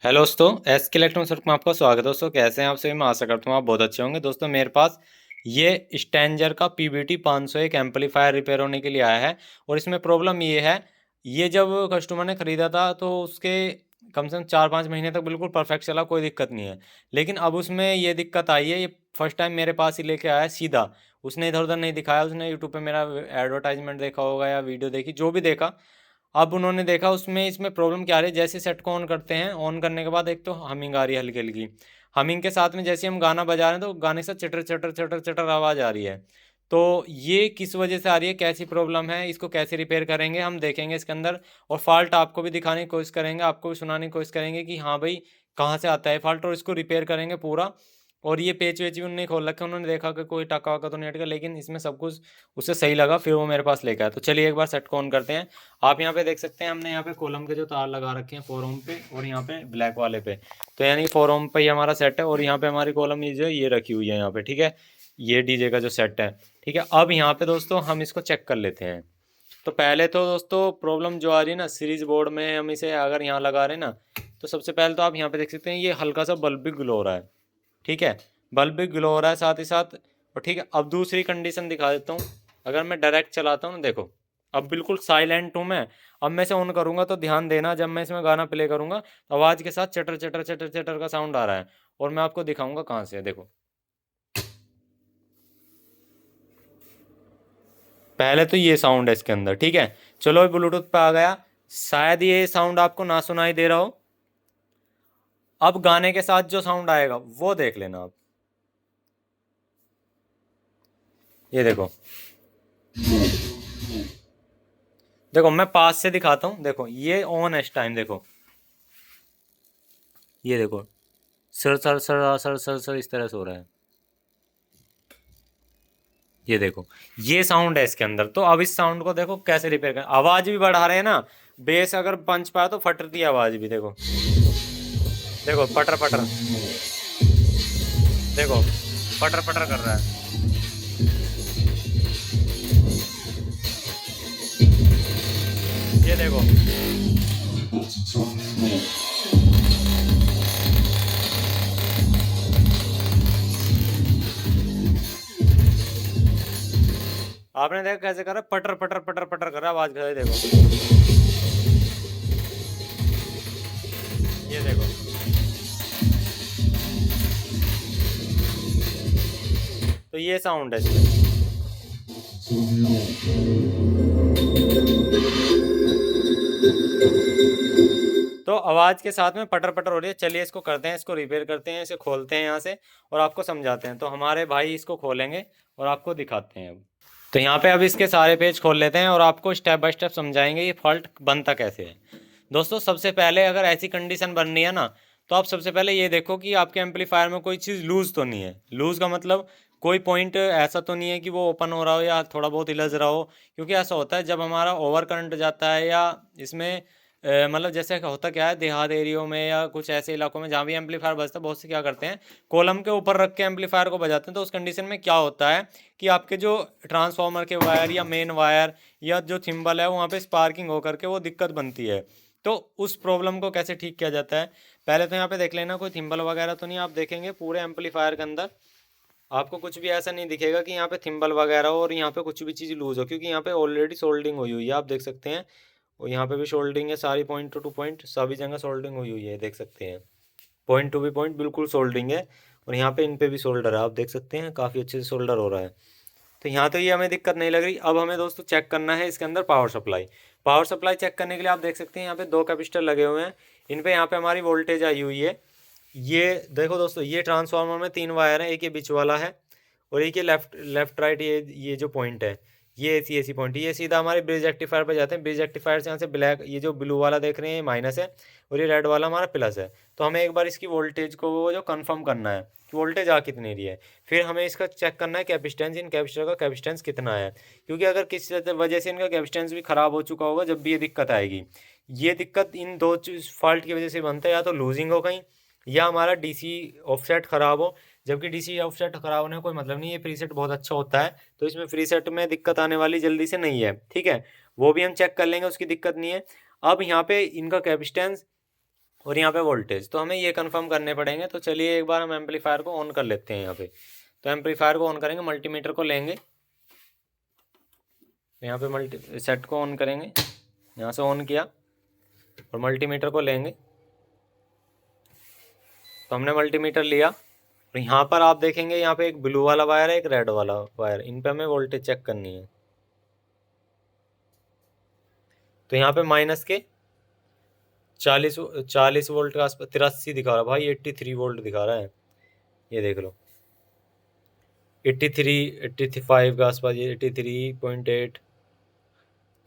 Hello दोस्तों, S के electronics work में आपका स्वागत है। दोस्तों कैसे हैं आप सभी? मैं आशा करता हूँ आप बहुत अच्छे होंगे। दोस्तों मेरे पास ये स्टैंजर का PBT 501 एम्पलीफायर रिपेयर होने के लिए आया है। और इसमें प्रॉब्लम ये है, ये जब कस्टमर ने ख़रीदा था तो उसके कम से कम 4-5 महीने तक बिल्कुल परफेक्ट चला, कोई दिक्कत नहीं है। लेकिन अब उसमें ये दिक्कत आई है, ये फर्स्ट टाइम मेरे पास ही लेके आया है सीधा। उसने इधर उधर नहीं दिखाया, उसने यूट्यूब पे मेरा एडवर्टाइजमेंट देखा होगा या वीडियो देखी, जो भी देखा। अब उन्होंने देखा उसमें इसमें प्रॉब्लम क्या आ रही है। जैसे सेट को ऑन करते हैं, ऑन करने के बाद एक तो हमिंग आ रही है हल्की हल्की। हमिंग के साथ में जैसे हम गाना बजा रहे हैं तो गाने से चटर चटर चटर चटर आवाज़ आ रही है। तो ये किस वजह से आ रही है, कैसी प्रॉब्लम है, इसको कैसे रिपेयर करेंगे हम देखेंगे इसके अंदर। और फॉल्ट आपको भी दिखाने की कोशिश करेंगे, आपको भी सुनाने की कोशिश करेंगे कि हाँ भाई कहाँ से आता है फॉल्ट, और इसको रिपेयर करेंगे पूरा। और ये पेच वेच भी उन्होंने खोल रखे, उन्होंने देखा कि कोई टाका वाका तो नहीं अटका, लेकिन इसमें सब कुछ उससे सही लगा, फिर वो मेरे पास लेकर आया। तो चलिए एक बार सेट को ऑन करते हैं। आप यहाँ पे देख सकते हैं, हमने यहाँ पे कॉलम के जो तार लगा रखे हैं 4 ओम पे और यहाँ पे ब्लैक वाले पे। तो यानी 4 ओम पे ही हमारा सेट है, और यहाँ पे हमारी कॉलम ये जो है ये रखी हुई है यहाँ पे, ठीक है। ये डीजे का जो सेट है, ठीक है। अब यहाँ पे दोस्तों हम इसको चेक कर लेते हैं। तो पहले तो दोस्तों प्रॉब्लम जो आ रही है ना, सीरीज बोर्ड में हम इसे अगर यहाँ लगा रहे हैं ना, तो सबसे पहले तो आप यहाँ पे देख सकते हैं ये हल्का सा बल्ब भी ग्लो हो रहा है, ठीक है। बल्ब भी ग्लो हो रहा है साथ ही साथ। और ठीक है, अब दूसरी कंडीशन दिखा देता हूँ। अगर मैं डायरेक्ट चलाता हूँ ना, देखो अब बिल्कुल साइलेंट हूँ मैं। अब मैं इसे ऑन करूँगा तो ध्यान देना, जब मैं इसमें गाना प्ले करूँगा तो आवाज़ के साथ चटर चटर चटर चटर का साउंड आ रहा है। और मैं आपको दिखाऊंगा कहाँ से है, देखो। पहले तो ये साउंड है इसके अंदर, ठीक है। चलो ब्लूटूथ पे आ गया, शायद ये साउंड आपको ना सुनाई दे रहा हो। अब गाने के साथ जो साउंड आएगा वो देख लेना आप। ये देखो, देखो मैं पास से दिखाता हूँ, देखो ये ऑन है इस टाइम, देखो ये देखो, sir sir sir sir sir sir इस तरह से हो रहा है। ये देखो, ये साउंड है इसके अंदर। तो अब इस साउंड को देखो कैसे रिपेयर कर, आवाज भी बढ़ा रहे हैं ना। बेस अगर पंच पाया तो फटती है आवाज भी, देखो देखो पटर पटर, देखो पटर पटर कर रहा है। ये देखो, आपने देखा कैसे कर रहा है, पटर पटर पटर पटर कर रहा है आवाज का, ये देखो ये देखो। तो ये साउंड है इसमें। तो आवाज़ के साथ में पटर पटर हो रही है। चलिए इसको करते हैं, इसको रिपेयर करते हैं, इसे खोलते हैं यहाँ से और आपको समझाते हैं। तो हमारे भाई इसको खोलेंगे और आपको दिखाते हैं अब। तो यहाँ पे अब इसके सारे पेज खोल लेते हैं और आपको स्टेप बाय स्टेप समझाएंगे ये फॉल्ट बनता कैसे है। दोस्तों सबसे पहले अगर ऐसी कंडीशन बननी है ना, तो आप सबसे पहले ये देखो कि आपके एम्पलीफायर में कोई चीज़ लूज़ तो नहीं है। लूज़ का मतलब कोई पॉइंट ऐसा तो नहीं है कि वो ओपन हो रहा हो या थोड़ा बहुत हिलज रहा हो। क्योंकि ऐसा होता है जब हमारा ओवर करंट जाता है, या इसमें मतलब जैसे होता क्या है देहात एरियो में या कुछ ऐसे इलाकों में जहाँ भी एम्पलीफायर बजता है, बहुत से क्या करते हैं कॉलम के ऊपर रख के एम्पलीफायर को बजाते हैं। तो उस कंडीशन में क्या होता है कि आपके जो ट्रांसफार्मर के वायर या मेन वायर या जो थिम्बल है वहाँ पे स्पार्किंग होकर के वो दिक्कत बनती है। तो उस प्रॉब्लम को कैसे ठीक किया जाता है, पहले तो यहाँ पे देख लेना कोई थिम्बल वगैरह तो नहीं। आप देखेंगे पूरे एम्पलीफायर के अंदर आपको कुछ भी ऐसा नहीं दिखेगा कि यहाँ पे थिम्बल वगैरह हो और यहाँ पे कुछ भी चीज़ लूज हो, क्योंकि यहाँ पे ऑलरेडी सोल्डिंग हुई हुई है, आप देख सकते हैं। और यहाँ पे भी सोल्डिंग है, सारी पॉइंट टू पॉइंट सभी जगह सोल्डिंग हुई हुई है, देख सकते हैं। पॉइंट टू भी पॉइंट बिल्कुल सोल्डिंग है। और यहाँ पे इन पे भी सोल्डर है, आप देख सकते हैं काफ़ी अच्छे से सोल्डर हो रहा है। तो यहाँ तो ये हमें दिक्कत नहीं लग रही। अब हमें दोस्तों चेक करना है इसके अंदर power supply. Power supply check करने के लिए आप देख सकते हैं यहाँ पे 2 कैपेसिटर लगे हुए हैं। इन पे यहाँ पे हमारी वोल्टेज आई हुई है। ये देखो दोस्तों, ये ट्रांसफार्मर में 3 वायर है, एक ये बीच वाला है और एक ये लेफ्ट लेफ्ट राइट, ये जो पॉइंट है ये ऐसी पॉइंट, ये सीधा हमारे ब्रिज रेक्टिफायर पर जाते हैं। ब्रिज रेक्टिफायर से यहाँ से ब्लैक, ये जो ब्लू वाला देख रहे हैं ये माइनस है और ये रेड वाला हमारा प्लस है। तो हमें एक बार इसकी वोल्टेज को वो जो कंफर्म करना है कि वोल्टेज आ कितनी रही है। फिर हमें इसका चेक करना है कैपेसिटेंस, इन कैपेसिटर का कैपेसिटेंस कितना है। क्योंकि अगर किसी वजह से इनका कैपेसिटेंस भी ख़राब हो चुका होगा, जब भी ये दिक्कत आएगी, ये दिक्कत इन दो चीज़ फॉल्ट की वजह से बनता है, या तो लूजिंग हो कहीं या हमारा डीसी ऑफसेट ख़राब हो। जबकि डीसी ऑफसेट ख़राब होने का कोई मतलब नहीं, ये प्रीसेट बहुत अच्छा होता है, तो इसमें प्रीसेट में दिक्कत आने वाली जल्दी से नहीं है, ठीक है। वो भी हम चेक कर लेंगे, उसकी दिक्कत नहीं है। अब यहाँ पे इनका कैपेसिटेंस और यहाँ पे वोल्टेज, तो हमें ये कंफर्म करने पड़ेंगे। तो चलिए एक बार हम एम्पलीफायर को ऑन कर लेते हैं यहाँ पे। तो एम्पलीफायर को ऑन करेंगे, मल्टीमीटर को लेंगे, यहाँ पे मल्टी सेट को ऑन करेंगे, यहाँ से ऑन किया, और मल्टीमीटर को लेंगे। तो हमने मल्टीमीटर लिया, और यहाँ पर आप देखेंगे यहाँ पे एक ब्लू वाला वायर है, एक रेड वाला वायर, इन पे हमें वोल्टेज चेक करनी है। तो यहाँ पे माइनस के 40 वोल्ट के आसपास 83 दिखा रहा है भाई, 83 वोल्ट दिखा रहा है, ये देख लो 83 85 के आसपास, ये 83.8,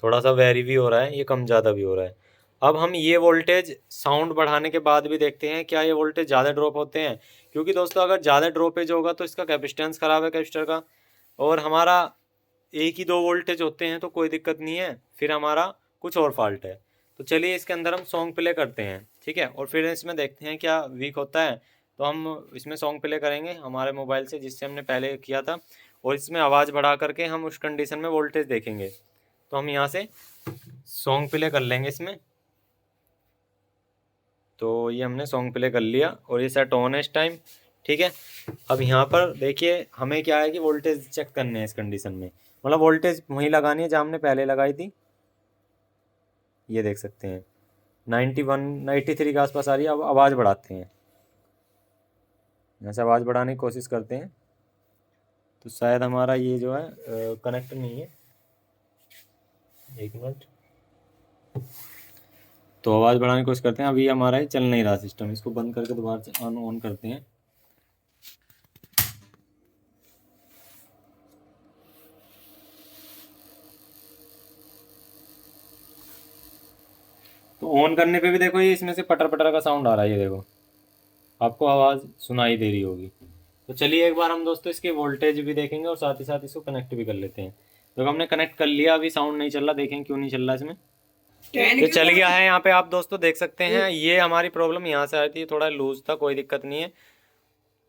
थोड़ा सा वेरी भी हो रहा है, ये कम ज़्यादा भी हो रहा है। अब हम ये वोल्टेज साउंड बढ़ाने के बाद भी देखते हैं क्या ये वोल्टेज ज़्यादा ड्रॉप होते हैं, क्योंकि दोस्तों अगर ज़्यादा ड्रॉपेज होगा तो इसका कैपेसिटेंस ख़राब है कैपेसिटर का, और हमारा एक ही दो वोल्टेज होते हैं तो कोई दिक्कत नहीं है, फिर हमारा कुछ और फॉल्ट है। तो चलिए इसके अंदर हम सॉन्ग प्ले करते हैं, ठीक है, और फिर इसमें देखते हैं क्या वीक होता है। तो हम इसमें सॉन्ग प्ले करेंगे हमारे मोबाइल से, जिससे हमने पहले किया था, और इसमें आवाज़ बढ़ा करके हम उस कंडीशन में वोल्टेज देखेंगे। तो हम यहाँ से सॉन्ग प्ले कर लेंगे इसमें। तो ये हमने सॉन्ग प्ले कर लिया और ये सेट ऑन है इस टाइम, ठीक है। अब यहाँ पर देखिए हमें क्या है कि वोल्टेज चेक करने हैं इस कंडीशन में, मतलब वोल्टेज वहीं लगानी है जहाँ हमने पहले लगाई थी, ये देख सकते हैं 91 93 के आसपास आ रही है। अब आवाज़ बढ़ाते हैं, यहाँ से आवाज़ बढ़ाने की कोशिश करते हैं। तो शायद हमारा ये जो है कनेक्ट नहीं है, एक मिनट। तो आवाज़ बढ़ाने की कोशिश करते हैं, अभी हमारा ये चल नहीं रहा सिस्टम, इसको बंद करके दोबारा से ऑन करते हैं। तो ऑन करने पे भी देखो ये इसमें से पटर पटर का साउंड आ रहा है, ये देखो आपको आवाज़ सुनाई दे रही होगी। तो चलिए एक बार हम दोस्तों इसके वोल्टेज भी देखेंगे और साथ ही साथ इसको कनेक्ट भी कर लेते हैं। तो हमने कनेक्ट कर लिया, अभी साउंड नहीं चल रहा, देखें क्यों नहीं चल रहा इसमें। तो चल गया है, यहाँ पे आप दोस्तों देख सकते हैं, ये हमारी प्रॉब्लम यहाँ से आई थी, थोड़ा लूज था, कोई दिक्कत नहीं है।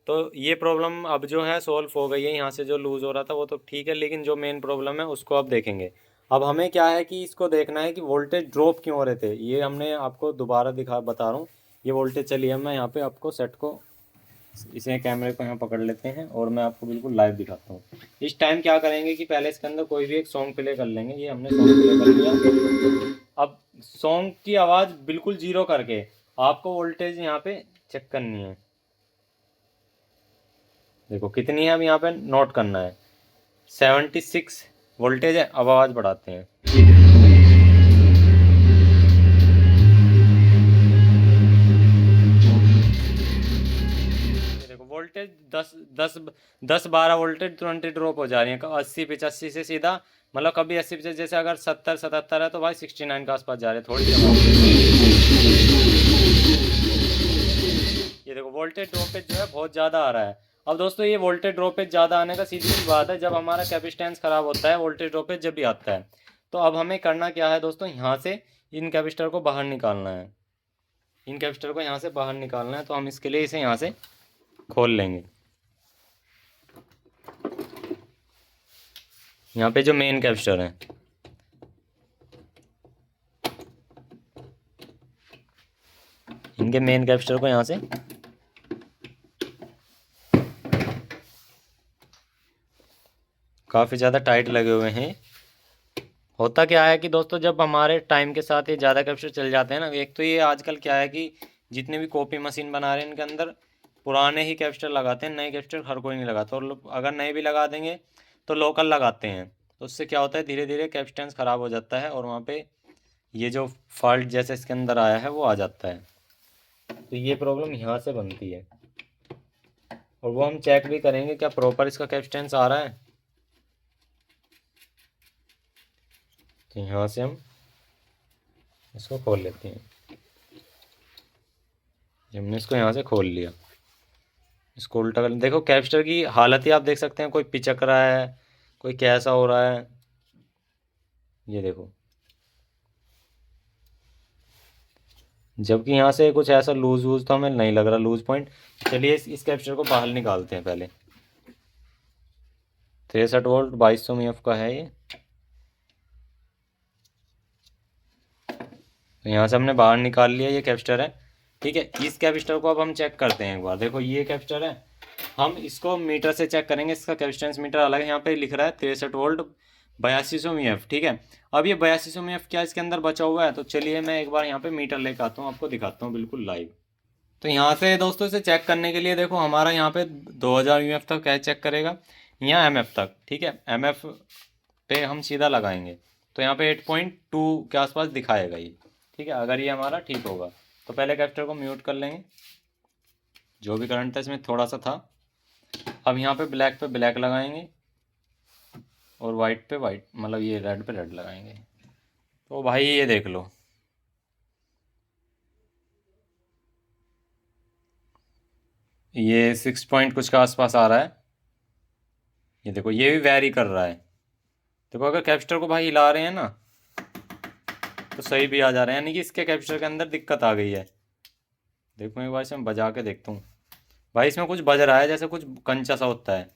तो ये प्रॉब्लम अब जो है सॉल्व हो गई है, यहाँ से जो लूज़ हो रहा था वो तो ठीक है, लेकिन जो मेन प्रॉब्लम है उसको अब देखेंगे। अब हमें क्या है कि इसको देखना है कि वोल्टेज ड्रॉप क्यों हो रहे थे, ये हमने आपको दोबारा बता रहा हूँ। ये वोल्टेज चलिए मैं यहाँ पे आपको सेट को, इसे कैमरे को यहाँ पकड़ लेते हैं और मैं आपको बिल्कुल लाइव दिखाता हूँ। इस टाइम क्या करेंगे कि पहले इसके अंदर कोई भी एक सॉन्ग प्ले कर लेंगे, ये हमने सॉन्ग प्ले कर लिया। अब सॉन्ग की आवाज़ बिल्कुल जीरो करके आपको वोल्टेज यहाँ पे चेक करनी है, देखो कितनी है, अब यहाँ पे नोट करना है 76 वोल्टेज है। अब आवाज़ बढ़ाते हैं, देखो वोल्टेज 10 12 वोल्टेज तुरंत ड्रॉप हो जा रही है 80 85 से सीधा, मतलब कभी 80 85, जैसे अगर 70 77 है तो भाई 69 के आसपास जा रहे हैं थोड़ी सी। ये देखो वोल्टेज ड्रॉपेज जो है बहुत ज़्यादा आ रहा है। अब दोस्तों ये वोल्टेज ड्रॉपेज ज़्यादा आने का सीधी सी बात है, जब हमारा कैपेसिटेंस ख़राब होता है वोल्टेज ड्रॉपेज जब भी आता है। तो अब हमें करना क्या है दोस्तों, यहाँ से इन कैपेसिटर को बाहर निकालना है, इन कैपेसिटर को यहाँ से बाहर निकालना है। तो हम इसके लिए इसे यहाँ से खोल लेंगे। यहाँ पे जो मेन कैपेसिटर है, इनके मेन कैपेसिटर को यहाँ से काफ़ी ज़्यादा टाइट लगे हुए हैं। होता क्या है कि दोस्तों जब हमारे टाइम के साथ ये ज़्यादा कैप्चर चल जाते हैं ना, एक तो ये आजकल क्या है कि जितने भी कॉपी मशीन बना रहे हैं इनके अंदर पुराने ही कैप्चर लगाते हैं, नए कैप्चर हर कोई नहीं लगाता, और अगर नए भी लगा देंगे तो लोकल लगाते हैं। तो उससे क्या होता है धीरे धीरे कैपेसिटेंस ख़राब हो जाता है और वहाँ पे ये जो फॉल्ट जैसे इसके अंदर आया है वो आ जाता है। तो ये प्रॉब्लम यहाँ से बनती है, और वो हम चेक भी करेंगे क्या प्रॉपर इसका कैपेसिटेंस आ रहा है। तो यहाँ से हम इसको खोल लेते हैं, हमने इसको यहाँ से खोल लिया, इसको उल्टा कर, देखो कैपेसिटर की हालत ही आप देख सकते हैं, कोई पिचक रहा है, कोई कैसा हो रहा है, ये देखो। जबकि यहाँ से कुछ ऐसा लूज वूज तो हमें नहीं लग रहा, लूज पॉइंट। चलिए इस कैपेसिटर को बाहर निकालते हैं पहले। 63 वोल्ट 2200 mF का है ये। तो यहाँ से हमने बाहर निकाल लिया, ये कैपेसिटर है। ठीक है, इस कैपेसिटर को अब हम चेक करते हैं एक बार। देखो ये कैपेसिटर है, हम इसको मीटर से चेक करेंगे। इसका कैपेसिटेंस मीटर अलग है, यहाँ पे लिख रहा है 63 वोल्ट 8200 mF। ठीक है, अब ये 8200 mF क्या इसके अंदर बचा हुआ है? तो चलिए मैं एक बार यहाँ पे मीटर लेकर आता हूँ, आपको दिखाता हूँ बिल्कुल लाइव। तो यहाँ से दोस्तों इसे चेक करने के लिए देखो हमारा यहाँ पे 2000 mF तक क्या चेक करेगा, यहाँ MF तक। ठीक है, MF पे हम सीधा लगाएंगे तो यहाँ पे 8.2 के आसपास दिखाएगा ये। ठीक है, अगर ये हमारा ठीक होगा तो पहले कैपेसिटर को म्यूट कर लेंगे, जो भी करंट था इसमें थोड़ा सा था। अब यहाँ पे ब्लैक लगाएंगे और वाइट पे वाइट, मतलब ये रेड पे रेड लगाएंगे। तो भाई ये देख लो, ये 6 पॉइंट कुछ के आसपास आ रहा है। ये देखो ये भी वेरी कर रहा है। देखो अगर कैपेसिटर को भाई हिला रहे हैं ना तो सही भी आ जा रहे हैं, यानी कि इसके कैपेसिटर के अंदर दिक्कत आ गई है। देखो एक बार इसे मैं बजा के देखता हूँ। भाई इसमें कुछ बज रहा है, जैसे कुछ कंचा सा होता है।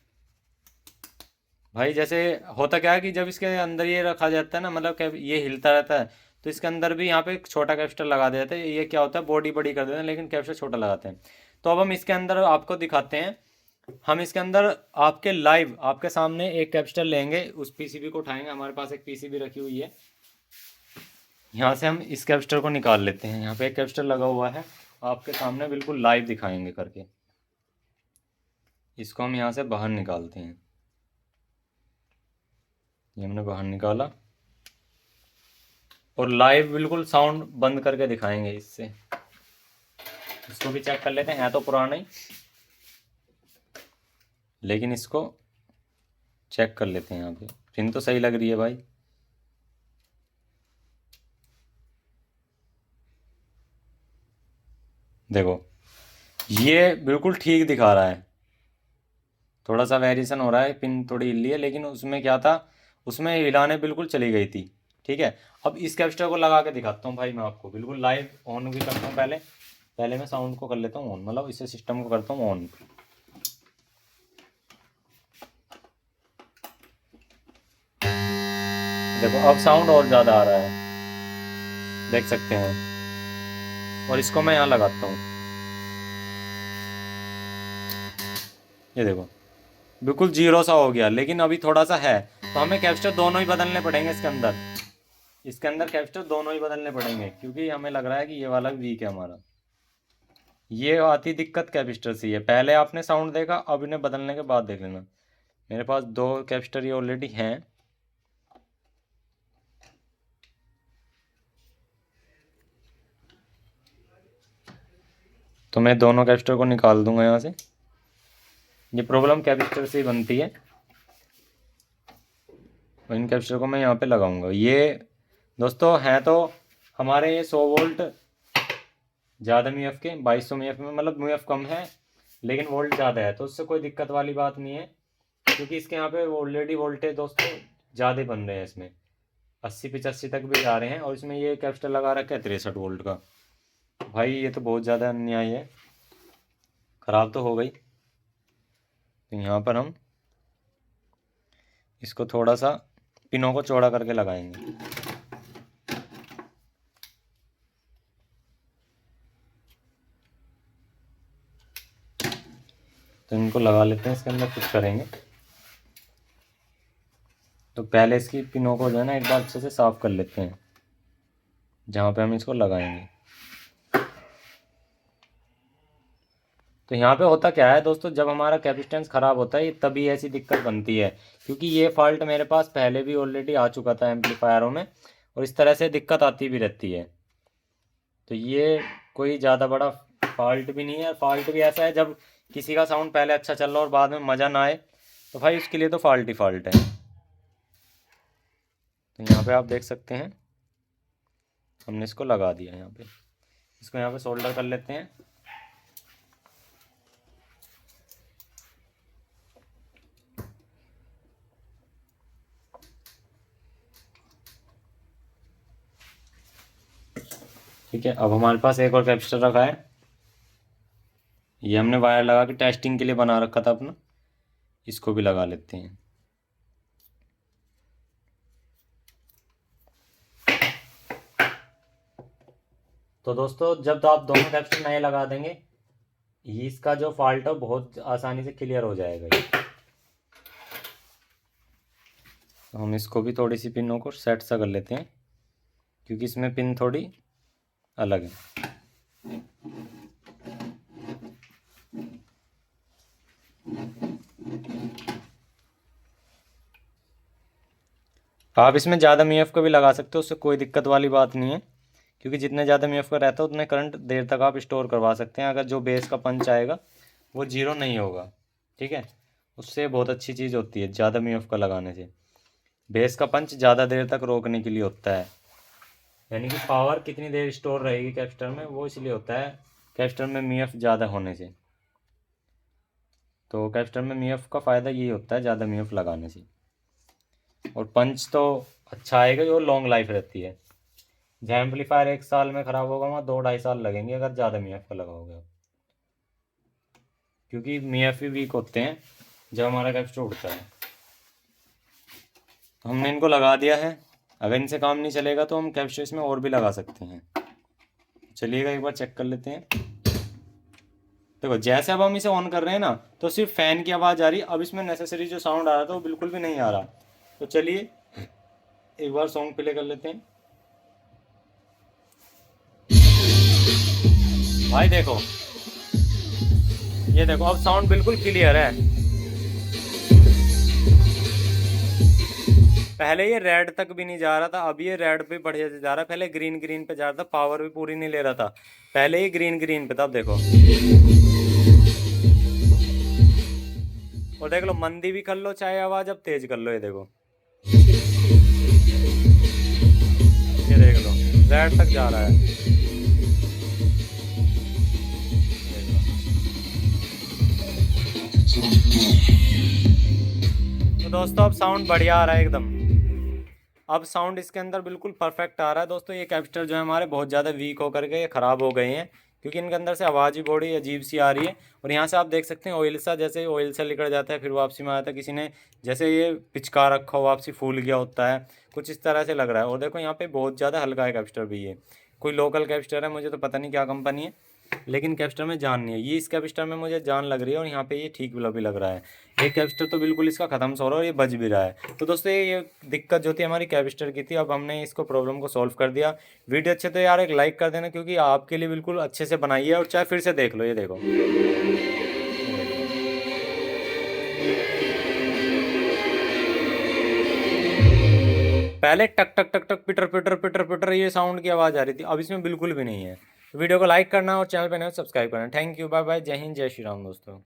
भाई जैसे होता क्या है कि जब इसके अंदर ये रखा जाता है ना, मतलब ये हिलता रहता है, तो इसके अंदर भी यहाँ पे एक छोटा कैपेसिटर लगा देते हैं। ये क्या होता है, बॉडी बड़ी कर देते हैं लेकिन कैपेसिटर छोटा लगाते हैं। तो अब हम इसके अंदर आपको दिखाते हैं। हम इसके अंदर आपके लाइव आपके सामने एक कैपेसिटर लेंगे, उस पीसीबी को उठाएंगे। हमारे पास एक पीसीबी रखी हुई है, यहाँ से हम इस कैपेसिटर को निकाल लेते हैं। यहाँ पे एक कैपेसिटर लगा हुआ है, आपके सामने बिल्कुल लाइव दिखाएंगे करके। इसको हम यहाँ से बाहर निकालते हैं। ये हमने बाहर निकाला और लाइव बिल्कुल साउंड बंद करके दिखाएंगे इससे। इसको भी चेक कर लेते हैं, है तो पुराना ही, लेकिन इसको चेक कर लेते हैं। यहाँ पे पिन तो सही लग रही है भाई। देखो ये बिल्कुल ठीक दिखा रहा है, थोड़ा सा वेरिएशन हो रहा है, पिन थोड़ी हिली है, लेकिन उसमें क्या था, उसमें हिलाने बिल्कुल चली गई थी। ठीक है, अब इस कैपेसिटर को लगा के दिखाता हूँ भाई मैं आपको, बिल्कुल लाइव ऑन भी करता हूँ। पहले मैं साउंड को कर लेता हूँ ऑन, मतलब इसे सिस्टम को करता हूँ ऑन। देखो अब साउंड और ज़्यादा आ रहा है, देख सकते हैं। और इसको मैं यहाँ लगाता हूँ, ये देखो बिल्कुल जीरो सा हो गया, लेकिन अभी थोड़ा सा है। तो हमें कैपेसिटर दोनों ही बदलने पड़ेंगे इसके अंदर कैपेसिटर दोनों ही बदलने पड़ेंगे, क्योंकि हमें लग रहा है कि ये वाला वीक है हमारा। ये आती दिक्कत कैपेसिटर से है। पहले आपने साउंड देखा, अब इन्हें बदलने के बाद देख लेना। मेरे पास दो कैपेसिटर ये ऑलरेडी हैं, तो मैं दोनों कैपेसिटर को निकाल दूंगा यहाँ से। ये प्रॉब्लम कैपेसिटर से ही बनती है, और इन कैपेसिटर को मैं यहाँ पे लगाऊंगा। ये दोस्तों हैं तो हमारे ये 100 वोल्ट ज़्यादा MF के, 2200 MF में, मतलब MF कम है लेकिन वोल्ट ज़्यादा है, तो उससे कोई दिक्कत वाली बात नहीं है। क्योंकि इसके यहाँ पे ऑलरेडी वोल्टेज दोस्तों ज़्यादा बन रहे हैं, इसमें 80-85 तक भी जा रहे हैं, और इसमें ये कैपेसिटर लगा रखा है 63 वोल्ट का। भाई ये तो बहुत ज़्यादा अन्याय है, ख़राब तो हो गई। तो यहाँ पर हम इसको थोड़ा सा पिनों को चौड़ा करके लगाएंगे। तो इनको लगा लेते हैं, इसके अंदर कुछ करेंगे। तो पहले इसकी पिनों को जो है ना एक बार अच्छे से साफ़ कर लेते हैं, जहाँ पे हम इसको लगाएंगे। तो यहाँ पे होता क्या है दोस्तों, जब हमारा कैपेसिटेंस ख़राब होता है तभी ऐसी दिक्कत बनती है। क्योंकि ये फॉल्ट मेरे पास पहले भी ऑलरेडी आ चुका था एम्पलीफायरों में, और इस तरह से दिक्कत आती भी रहती है। तो ये कोई ज़्यादा बड़ा फॉल्ट भी नहीं है। फॉल्ट भी ऐसा है जब किसी का साउंड पहले अच्छा चल रहा हो और बाद में मज़ा ना आए, तो भाई उसके लिए तो फॉल्ट ही फॉल्ट है। तो यहाँ पे आप देख सकते हैं हमने इसको लगा दिया। यहाँ पे इसको यहाँ पे सोल्डर कर लेते हैं। ठीक है, अब हमारे पास एक और कैपेसिटर रखा है, ये हमने वायर लगा के टेस्टिंग के लिए बना रखा था अपना। इसको भी लगा लेते हैं। तो दोस्तों जब तो आप दोनों कैपेसिटर नए लगा देंगे, ये इसका जो फॉल्ट है बहुत आसानी से क्लियर हो जाएगा ये। तो हम इसको भी थोड़ी सी पिनों को सेट सा कर लेते हैं, क्योंकि इसमें पिन थोड़ी अलग है। आप इसमें ज़्यादा मीएफ का भी लगा सकते हो, उससे कोई दिक्कत वाली बात नहीं है, क्योंकि जितने ज़्यादा मीएफ का रहता है उतने करंट देर तक आप स्टोर करवा सकते हैं। अगर जो बेस का पंच आएगा वो जीरो नहीं होगा, ठीक है। उससे बहुत अच्छी चीज़ होती है ज़्यादा मीएफ का लगाने से। बेस का पंच ज़्यादा देर तक रोकने के लिए होता है, यानी कि पावर कितनी देर स्टोर रहेगी कैपेसिटर में, वो इसलिए होता है कैपेसिटर में मीएफ ज़्यादा होने से। तो कैपेसिटर में मीएफ का फ़ायदा यही होता है ज़्यादा मीएफ लगाने से। और पंच तो अच्छा आएगा और लॉन्ग लाइफ रहती है। जहाँ एम्पलीफायर 1 साल में ख़राब होगा वहाँ 2-2.5 साल लगेंगे अगर ज़्यादा मीएफ का लगाओगे आप, क्योंकि मीएफ भी वीक होते हैं जब हमारा कैपेसिटर उड़ता है। तो हमने इनको लगा दिया है। अगर इनसे काम नहीं चलेगा तो हम कैपेसिटर इसमें और भी लगा सकते हैं। चलिएगा एक बार चेक कर लेते हैं। देखो जैसे अब हम इसे ऑन कर रहे हैं ना, तो सिर्फ फ़ैन की आवाज़ आ रही है। अब इसमें नेसेसरी जो साउंड आ रहा था वो बिल्कुल भी नहीं आ रहा। तो चलिए एक बार सॉन्ग प्ले कर लेते हैं। भाई देखो, ये देखो अब साउंड बिल्कुल क्लियर है। पहले ये रेड तक भी नहीं जा रहा था, अब ये रेड पे बढ़िया से जा रहा है। पहले ग्रीन ग्रीन पे जा रहा था, पावर भी पूरी नहीं ले रहा था। पहले ये ग्रीन ग्रीन पे था, अब देखो। और देख लो मंदी भी कर लो चाहे आवाज़, अब तेज कर लो, ये देखो, ये देख लो रेड तक जा रहा है। तो दोस्तों अब साउंड बढ़िया आ रहा है एकदम। अब साउंड इसके अंदर बिल्कुल परफेक्ट आ रहा है। दोस्तों ये कैपेसिटर जो है हमारे बहुत ज़्यादा वीक होकर के ख़राब हो गए हैं, क्योंकि इनके अंदर से आवाज़ ही बड़ी अजीब सी आ रही है। और यहाँ से आप देख सकते हैं ऑयल सा, जैसे ऑयल सा निकल जाता है फिर वापसी में आता है। किसी ने जैसे ये पिचका रखा हो, वापसी फूल गया होता है, कुछ इस तरह से लग रहा है। और देखो यहाँ पे बहुत ज़्यादा हल्का है कैपेसिटर भी, ये कोई लोकल कैपेसिटर है, मुझे तो पता नहीं क्या कंपनी है, लेकिन कैपेसिटर में जान नहीं है। ये इस कैपेसिटर में मुझे जान लग रही है और यहाँ पे ये ठीक भी लग रहा है। एक कैपेसिटर तो बिल्कुल इसका ख़त्म सा हो रहा है और ये बज भी रहा है। तो दोस्तों ये दिक्कत जो थी हमारी कैपेसिटर की थी, अब हमने इसको प्रॉब्लम को सॉल्व कर दिया। वीडियो अच्छे तो यार एक लाइक कर देना, क्योंकि आपके लिए बिल्कुल अच्छे से बनाई है। और चाहे फिर से देख लो, ये देखो, पहले टक टक टक टक पिटर पिटर पिटर पिटर ये साउंड की आवाज़ आ रही थी, अब इसमें बिल्कुल भी नहीं है। वीडियो को लाइक करना और चैनल पर नए सब्सक्राइब करना। थैंक यू, बाय बाय, जय हिंद, जय श्री राम दोस्तों।